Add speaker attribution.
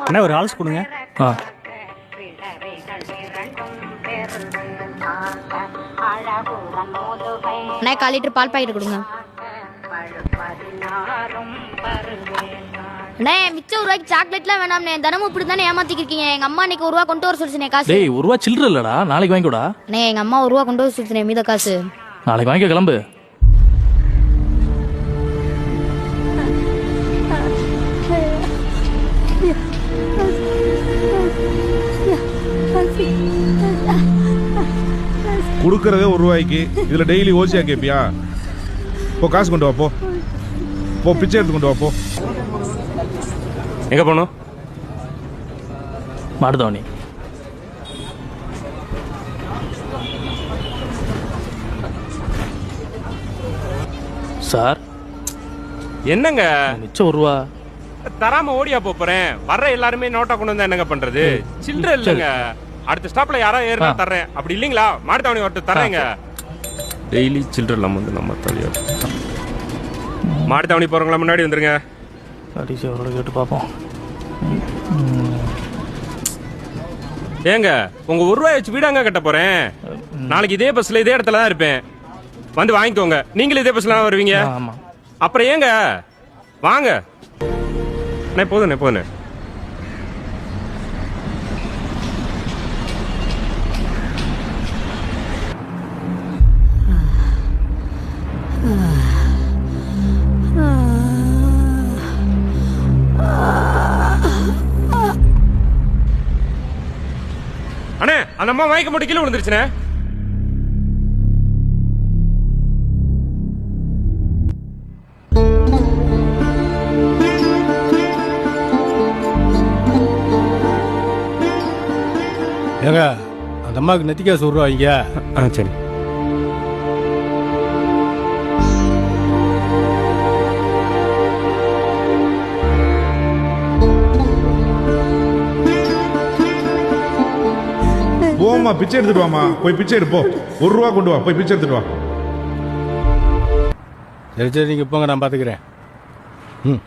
Speaker 1: அண்ணா ஒரு ஆல்ஸ் கொடுங்க.
Speaker 2: ஆ
Speaker 3: அண்ணா 1/4 லிட்டர் பால் பாக்கெட் கொடுங்க. அண்ணே மிச்சம் 1 ரூபாய்க்கு சாக்லேட்லாம் வேணாம்ண்ணே. தினமும் இப்படி தானே ஏமாத்திக்கிருக்கீங்க. எங்க அம்மா இன்னைக்கு 1 ரூபா கொண்டு வர சொல்லிச்சுனே காசு.
Speaker 2: டேய் 1 ரூபா சில்லற இல்லடா, நாளைக்கு வாங்கிக்கோடா.
Speaker 3: அண்ணே எங்க அம்மா 1 ரூபா கொண்டு வர சொல்லிச்சுனே மீத காசு.
Speaker 2: நாளைக்கு வாங்கிக்க, கிளம்பு.
Speaker 4: கொடுக்கறதே 1 ரூபாய்க்கு, இதுல டெய்லி ஓசியா கேப்பியா? போ காசு கொண்டு வா, போ போ பிச்சை எடுத்து கொண்டு வா, போ.
Speaker 5: எங்க போகணும்?
Speaker 2: மாடுதவணி. சார்
Speaker 5: என்னங்க
Speaker 2: மிச்சம் 1 ரூபா.
Speaker 5: தராம ஓடியா போறேன்? வர்ற எல்லாருமே நோட்டா கொண்டு வந்தா என்னங்க பண்றது? சில்லற இல்லங்க. அடுத்த ஸ்டாப்ல யாராவது ஏறினா தர்றேன். அப்படி இல்லீங்களா மாடுதவணி வரட்டு தர்றேங்க. டெய்லி சில்லற இல்லாம வந்து நம்ம தலையா. மாடுதவணி போறவங்கள முன்னாடி வந்துருங்க.
Speaker 2: கடைசி அவரோட கேட்டு பார்ப்போம்.
Speaker 5: ஏங்க உங்க 1 ரூபாய் வச்சு வீடாங்க கட்ட போறேன். நாளைக்கு இதே பஸ்ல இதே இடத்துல தான் இருப்பேன். வந்து வாங்கிக்கோங்க. நீங்களும் இதே பஸ்ல தான் வருவீங்க.
Speaker 2: ஆமா.
Speaker 5: அப்புறம் ஏங்க வாங்க. போதுண்ணே போதுண்ணே. அண்ணே அந்த அம்மா மயக்க மட்டும் கீழே விழுந்துருச்சுண்ணே.
Speaker 1: ஏங்க அந்த அம்மாவுக்கு நெத்திக்காசு 1 ரூபா வைங்க.
Speaker 5: சரி.
Speaker 4: போம்மா பிச்சை எடுத்துட்டு வாமா, போய் பிச்சை எடுப்போ. 1 ரூபா கொண்டு வா, போய் பிச்சை எடுத்துட்டு வா.
Speaker 1: சரி சரி, நீங்கள் போங்க, நான் பார்த்துக்கிறேன். ம்.